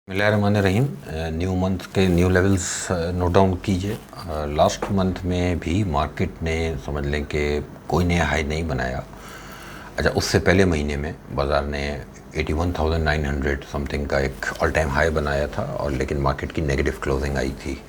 बिस्मिल्लाहिर्रहमानिर्रहीम। New month के new levels note down कीजिए। लास्ट मंथ में भी मार्केट ने समझ लें कि कोई नया हाई नहीं बनाया। अच्छा, उससे पहले महीने में बाज़ार ने 81,900 समथिंग का एक ऑल टाइम हाई बनाया था, और लेकिन मार्केट की नेगेटिव क्लोजिंग आई थी।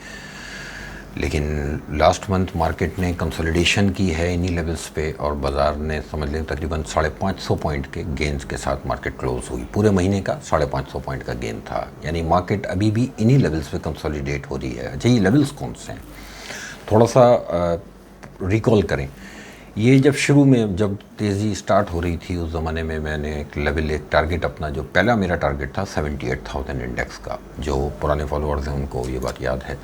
लेकिन लास्ट मंथ मार्केट ने कंसोलिडेशन की है इन्हीं लेवल्स पे, और बाज़ार ने समझ लें तकरीबन 550 पॉइंट के गेंस के साथ मार्केट क्लोज हुई। पूरे महीने का 550 पॉइंट का गेन था, यानी मार्केट अभी भी इन्हीं लेवल्स पे कंसोलिडेट हो रही है। अच्छा, ये लेवल्स कौन से हैं, थोड़ा सा रिकॉल करें। ये जब शुरू में जब तेज़ी स्टार्ट हो रही थी, उस ज़माने में मैंने एक टारगेट अपना, जो पहला मेरा टारगेट था 78,000 इंडेक्स का। जो पुराने फॉलोअर्स हैं उनको ये बात याद है।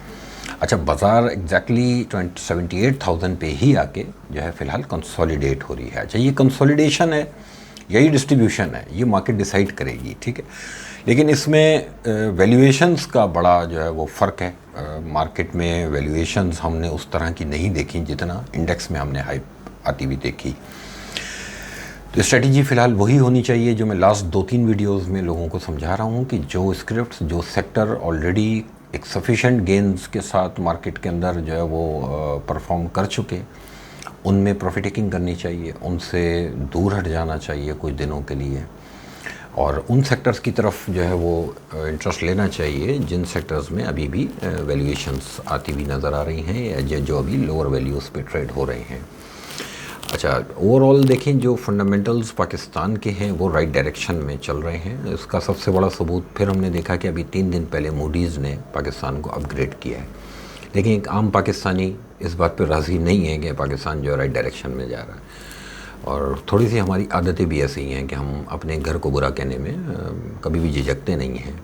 अच्छा, बाज़ार एग्जैक्टली 78,000 पे ही आके जो है फ़िलहाल कंसोलिडेट हो रही है। अच्छा, ये कंसोलिडेशन है, यही डिस्ट्रीब्यूशन है, ये मार्केट डिसाइड करेगी, ठीक है। लेकिन इसमें वैल्यूएशंस का बड़ा जो है वो फ़र्क है। मार्केट में वैल्यूएशंस हमने उस तरह की नहीं देखी जितना इंडेक्स में हमने हाइप आती हुई देखी। तो स्ट्रेटजी फ़िलहाल वही होनी चाहिए जो मैं लास्ट 2-3 वीडियोस में लोगों को समझा रहा हूँ, कि जो स्क्रिप्ट्स, जो सेक्टर ऑलरेडी एक सफिशेंट गेंस के साथ मार्केट के अंदर जो है वो परफॉर्म कर चुके, उनमें प्रॉफिट टेकिंग करनी चाहिए, उनसे दूर हट जाना चाहिए कुछ दिनों के लिए, और उन सेक्टर्स की तरफ जो है वो इंटरेस्ट लेना चाहिए जिन सेक्टर्स में अभी भी वैल्यूएशंस आती हुई नज़र आ रही हैं, या जो अभी लोअर वैल्यूज़ पे ट्रेड हो रहे हैं। अच्छा, ओवरऑल देखें, जो फंडामेंटल्स पाकिस्तान के हैं वो राइट डायरेक्शन में चल रहे हैं। इसका सबसे बड़ा सबूत फिर हमने देखा कि अभी 3 दिन पहले मूडीज़ ने पाकिस्तान को अपग्रेड किया है। लेकिन एक आम पाकिस्तानी इस बात पर राज़ी नहीं है कि पाकिस्तान जो है राइट डायरेक्शन में जा रहा है, और थोड़ी सी हमारी आदतें भी ऐसी हैं कि हम अपने घर को बुरा कहने में कभी भी झिझकते नहीं हैं,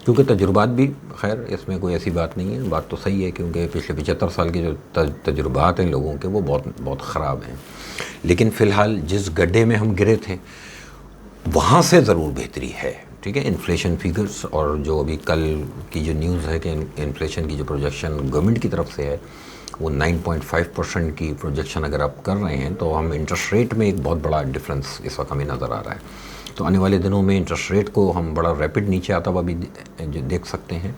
क्योंकि तजुर्बात भी, खैर इसमें कोई ऐसी बात नहीं है, बात तो सही है, क्योंकि पिछले 75 साल के जो तजुर्बात हैं लोगों के वो बहुत बहुत ख़राब हैं। लेकिन फ़िलहाल जिस गड्ढे में हम गिरे थे वहाँ से ज़रूर बेहतरी है, ठीक है। इन्फ्लेशन फिगर्स, और जो अभी कल की जो न्यूज़ है कि इन्फ्लेशन की जो प्रोजेक्शन गवर्नमेंट की तरफ से है वो 9.5% की प्रोजेक्शन अगर आप कर रहे हैं, तो हम इंटरेस्ट रेट में एक बहुत बड़ा डिफरेंस इस वक्त हमें नज़र आ रहा है। तो आने वाले दिनों में इंटरेस्ट रेट को हम बड़ा रैपिड नीचे आता हुआ भी देख सकते हैं।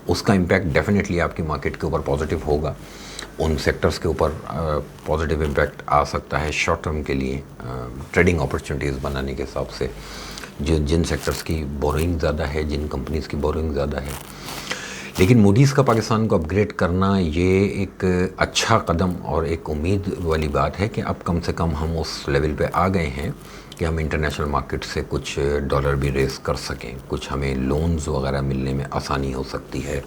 उसका इम्पैक्ट डेफिनेटली आपकी मार्केट के ऊपर पॉजिटिव होगा, उन सेक्टर्स के ऊपर पॉजिटिव इम्पैक्ट आ सकता है शॉर्ट टर्म के लिए, ट्रेडिंग अपॉर्चुनिटीज़ बनाने के हिसाब से, जिन सेक्टर्स की बोरोइंग ज़्यादा है, जिन कंपनीज़ की बोरोइंग ज़्यादा है। लेकिन मूडीज़ का पाकिस्तान को अपग्रेड करना ये एक अच्छा कदम और एक उम्मीद वाली बात है कि अब कम से कम हम उस लेवल पे आ गए हैं कि हम इंटरनेशनल मार्केट से कुछ डॉलर भी रेस कर सकें, कुछ हमें लोन्स वगैरह मिलने में आसानी हो सकती है।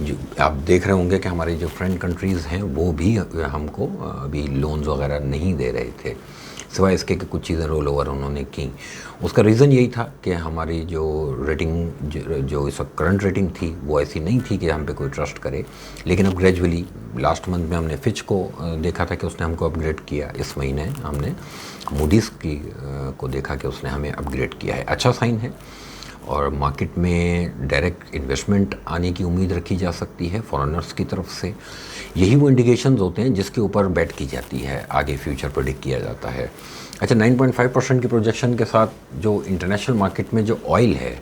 जो आप देख रहे होंगे कि हमारे जो फ्रेंड कंट्रीज़ हैं वो भी हमको अभी लोन्स वगैरह नहीं दे रहे थे, सिवाय इसके कि कुछ चीज़ें रोल ओवर उन्होंने की। उसका रीज़न यही था कि हमारी जो रेटिंग, जो इस वक्त करंट रेटिंग थी वो ऐसी नहीं थी कि हम पे कोई ट्रस्ट करे। लेकिन अब ग्रेजुअली लास्ट मंथ में हमने फिच को देखा था कि उसने हमको अपग्रेड किया, इस महीने हमने मूडीज़ को देखा कि उसने हमें अपग्रेड किया है। अच्छा साइन है, और मार्केट में डायरेक्ट इन्वेस्टमेंट आने की उम्मीद रखी जा सकती है फॉरेनर्स की तरफ से। यही वो इंडिकेशंस होते हैं जिसके ऊपर बेट की जाती है, आगे फ्यूचर प्रेडिक्ट किया जाता है। अच्छा, 9.5% की प्रोजेक्शन के साथ जो इंटरनेशनल मार्केट में जो ऑयल है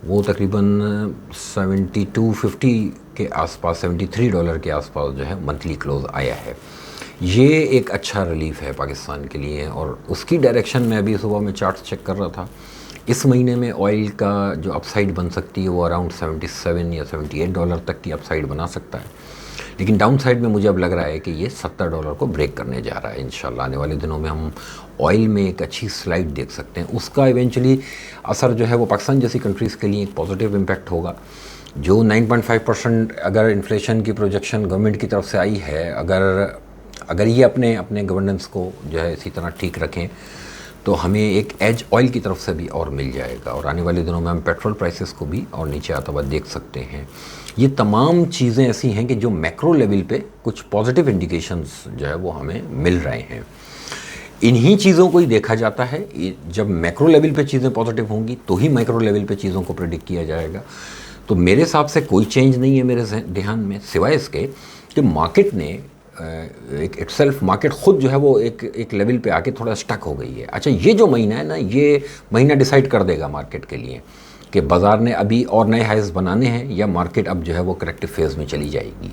वो तकरीबन 72.50 के आसपास, $73 के आसपास जो है मंथली क्लोज आया है। ये एक अच्छा रिलीफ है पाकिस्तान के लिए, और उसकी डायरेक्शन में अभी सुबह में चार्ट्स चेक कर रहा था। इस महीने में ऑयल का जो अपसाइड बन सकती है वो अराउंड 77 या $78 तक की अपसाइड बना सकता है। लेकिन डाउन साइड में मुझे अब लग रहा है कि ये $70 को ब्रेक करने जा रहा है। इंशाल्लाह आने वाले दिनों में हम ऑयल में एक अच्छी स्लाइड देख सकते हैं। उसका इवेंचुअली असर जो है वो पाकिस्तान जैसी कंट्रीज़ के लिए एक पॉजिटिव इम्पैक्ट होगा। जो 9.5% अगर इन्फ्लेशन की प्रोजेक्शन गवर्नमेंट की तरफ से आई है, अगर ये अपने गवर्नेंस को जो है इसी तरह ठीक रखें, तो हमें एक एज ऑयल की तरफ से भी और मिल जाएगा, और आने वाले दिनों में हम पेट्रोल प्राइसेस को भी और नीचे आता हुआ देख सकते हैं। ये तमाम चीज़ें ऐसी हैं कि जो मैक्रो लेवल पे कुछ पॉजिटिव इंडिकेशंस जो है वो हमें मिल रहे हैं। इन्हीं चीज़ों को ही देखा जाता है। जब मैक्रो लेवल पे चीज़ें पॉजिटिव होंगी तो ही माइक्रो लेवल पे चीज़ों को प्रेडिक्ट किया जाएगा। तो मेरे हिसाब से कोई चेंज नहीं है मेरे ध्यान में, सिवाय इसके कि मार्केट ने एक इटसेल्फ मार्केट ख़ुद जो है वो एक लेवल पे आके थोड़ा स्टक हो गई है। अच्छा, ये जो महीना है ना, ये महीना डिसाइड कर देगा मार्केट के लिए कि बाज़ार ने अभी और नए हाइज बनाने हैं या मार्केट अब जो है वो करेक्टिव फेज़ में चली जाएगी।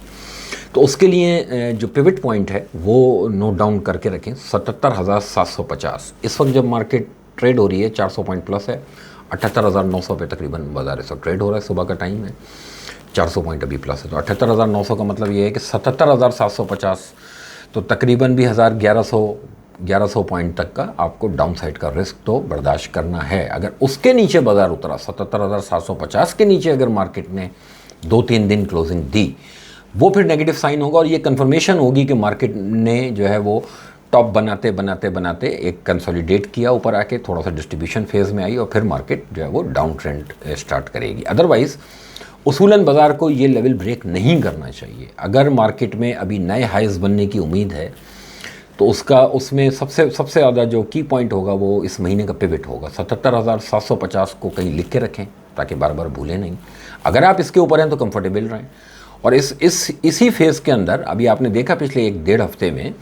तो उसके लिए जो पिवट पॉइंट है वो नोट डाउन करके रखें 77,750। इस वक्त जब मार्केट ट्रेड हो रही है 400 पॉइंट प्लस है, 78,900 पे तकरीबन बाज़ार इस वक्त ट्रेड हो रहा है, सुबह का टाइम है, 400 पॉइंट अभी प्लस है। तो 78,900 का मतलब ये है कि 77,750, तो तकरीबन भी 1100 पॉइंट तक का आपको डाउन साइड का रिस्क तो बर्दाश्त करना है। अगर उसके नीचे बाज़ार उतरा 77,750 के नीचे अगर मार्केट ने 2-3 दिन क्लोजिंग दी, वो फिर नेगेटिव साइन होगा और ये कंफर्मेशन होगी कि मार्केट ने जो है वो टॉप बनाते बनाते बनाते एक कंसोलिडेट किया, ऊपर आके थोड़ा सा डिस्ट्रीब्यूशन फेज़ में आई और फिर मार्केट जो है वो डाउन ट्रेंड स्टार्ट करेगी। अदरवाइज़ उसूलन बाज़ार को ये लेवल ब्रेक नहीं करना चाहिए। अगर मार्केट में अभी नए हाइज बनने की उम्मीद है तो उसमें सबसे ज़्यादा जो की पॉइंट होगा वो इस महीने का पिवट होगा। 77,750 को कहीं लिख के रखें ताकि बार बार भूलें नहीं। अगर आप इसके ऊपर हैं तो कंफर्टेबल रहें। और इसी फेज़ के अंदर अभी आपने देखा पिछले 1-1.5 हफ्ते में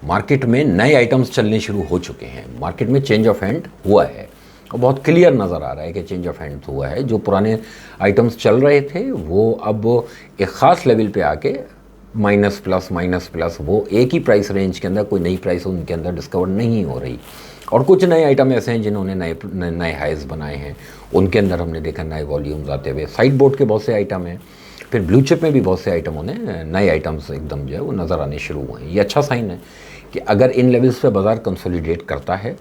मार्केट में नए आइटम्स चलने शुरू हो चुके हैं। मार्केट में चेंज ऑफ हैंड हुआ है और बहुत क्लियर नज़र आ रहा है कि चेंज ऑफ हैंड हुआ है। जो पुराने आइटम्स चल रहे थे वो अब एक ख़ास लेवल पे आके माइनस प्लस वो एक ही प्राइस रेंज के अंदर, कोई नई प्राइस उनके अंदर डिस्कवर नहीं हो रही। और कुछ नए आइटम ऐसे हैं जिन्होंने नए हाइज बनाए हैं, उनके अंदर हमने देखा नए वॉल्यूम्स आते हुए। साइड बोर्ड के बहुत से आइटम हैं, फिर ब्लू चिप में भी बहुत से आइटमों ने नए आइटम्स एकदम जो है वो नज़र आने शुरू हुए हैं। ये अच्छा साइन है कि अगर इन लेवल्स पे बाज़ार कंसोलिडेट करता है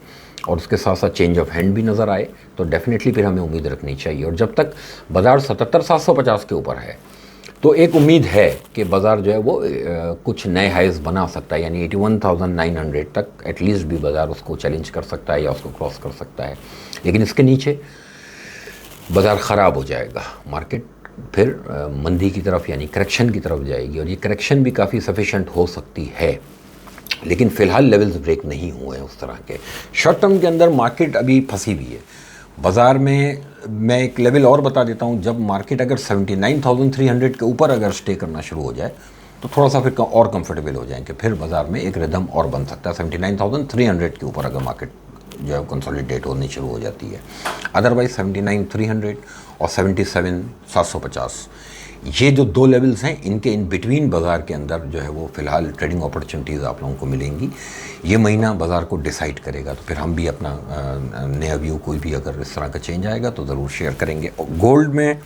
और उसके साथ साथ चेंज ऑफ हैंड भी नज़र आए तो डेफिनेटली फिर हमें उम्मीद रखनी चाहिए। और जब तक बाज़ार 77,750 के ऊपर है तो एक उम्मीद है कि बाज़ार जो है वो कुछ नए हाइज बना सकता है, यानी 81,900 तक एटलीस्ट भी बाज़ार उसको चैलेंज कर सकता है या उसको क्रॉस कर सकता है। लेकिन इसके नीचे बाज़ार ख़राब हो जाएगा, मार्केट फिर मंदी की तरफ यानी करेक्शन की तरफ जाएगी और ये करेक्शन भी काफ़ी सफिशेंट हो सकती है। लेकिन फ़िलहाल लेवल्स ब्रेक नहीं हुए हैं उस तरह के। शॉर्ट टर्म के अंदर मार्केट अभी फंसी हुई है बाज़ार में। मैं एक लेवल और बता देता हूँ, जब मार्केट अगर 79,300 के ऊपर अगर स्टे करना शुरू हो जाए तो थोड़ा सा फिर और कंफर्टेबल हो जाएंगे, फिर बाज़ार में एक रिदम और बन सकता है 79,300 के ऊपर अगर मार्केट जो है कंसोलिडेट होनी शुरू हो जाती है। अदरवाइज़ 79,300 और 77,750 ये जो दो लेवल्स हैं, इनके इन बिटवीन बाज़ार के अंदर जो है वो फ़िलहाल ट्रेडिंग अपॉर्चुनिटीज़ आप लोगों को मिलेंगी। ये महीना बाज़ार को डिसाइड करेगा, तो फिर हम भी अपना नया व्यू कोई भी अगर इस तरह का चेंज आएगा तो ज़रूर शेयर करेंगे। और गोल्ड में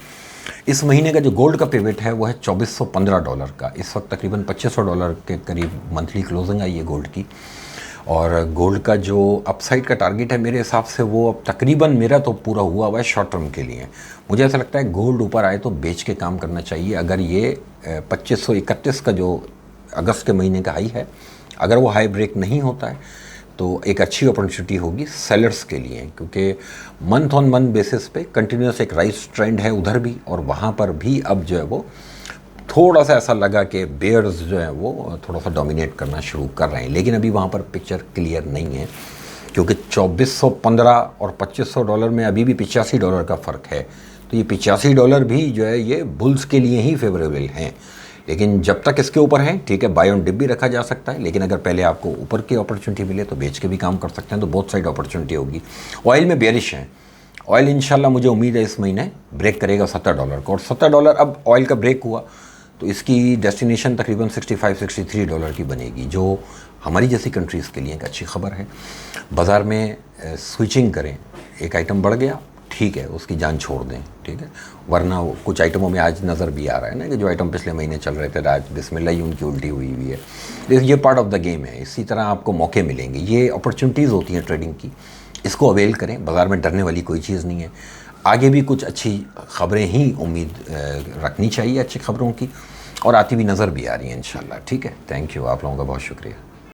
इस महीने का जो गोल्ड का पिवट है वो है $2,415 का। इस वक्त तकरीबन $2,500 के करीब मंथली क्लोजिंग आई है गोल्ड की। और गोल्ड का जो अपसाइड का टारगेट है मेरे हिसाब से वो अब तकरीबन मेरा तो पूरा हुआ हुआ है शॉर्ट टर्म के लिए। मुझे ऐसा लगता है गोल्ड ऊपर आए तो बेच के काम करना चाहिए। अगर ये 2531 का जो अगस्त के महीने का हाई है, अगर वो हाई ब्रेक नहीं होता है तो एक अच्छी अपॉर्चुनिटी होगी सेलर्स के लिए, क्योंकि मंथ ऑन मंथ बेसिस पे कंटिन्यूस एक राइज ट्रेंड है उधर भी, और वहाँ पर भी अब जो है वो थोड़ा सा ऐसा लगा कि बेयर्स जो है वो थोड़ा सा डोमिनेट करना शुरू कर रहे हैं। लेकिन अभी वहाँ पर पिक्चर क्लियर नहीं है, क्योंकि 2415 और $2,500 में अभी भी $85 का फ़र्क है। तो ये $85 भी जो है ये बुल्स के लिए ही फेवरेबल हैं। लेकिन जब तक इसके ऊपर हैं ठीक है, बाय ऑन डिप भी रखा जा सकता है, लेकिन अगर पहले आपको ऊपर की अपॉर्चुनिटी मिले तो बेच के भी काम कर सकते हैं, तो बोथ साइड अपॉर्चुनिटी होगी। ऑयल में बेयरिश है, ऑयल इंशाल्लाह मुझे उम्मीद है इस महीने ब्रेक करेगा $70 को, और $70 अब ऑयल का ब्रेक हुआ तो इसकी डेस्टिनेशन तकरीबन $65-63 की बनेगी, जो हमारी जैसी कंट्रीज़ के लिए एक अच्छी खबर है। बाज़ार में स्विचिंग करें, एक आइटम बढ़ गया ठीक है, उसकी जान छोड़ दें, ठीक है, वरना कुछ आइटमों में आज नज़र भी आ रहा है ना कि जो आइटम पिछले महीने चल रहे थे आज बिस्मिल्लाह ही उनकी उल्टी हुई हुई है। ये पार्ट ऑफ द गेम है, इसी तरह आपको मौके मिलेंगे, ये अपॉर्चुनिटीज़ होती हैं ट्रेडिंग की, इसको अवेल करें। बाज़ार में डरने वाली कोई चीज़ नहीं है, आगे भी कुछ अच्छी खबरें ही उम्मीद रखनी चाहिए, अच्छी खबरों की, और आती भी नज़र भी आ रही हैं इंशाल्लाह। ठीक है, थैंक यू, आप लोगों का बहुत शुक्रिया।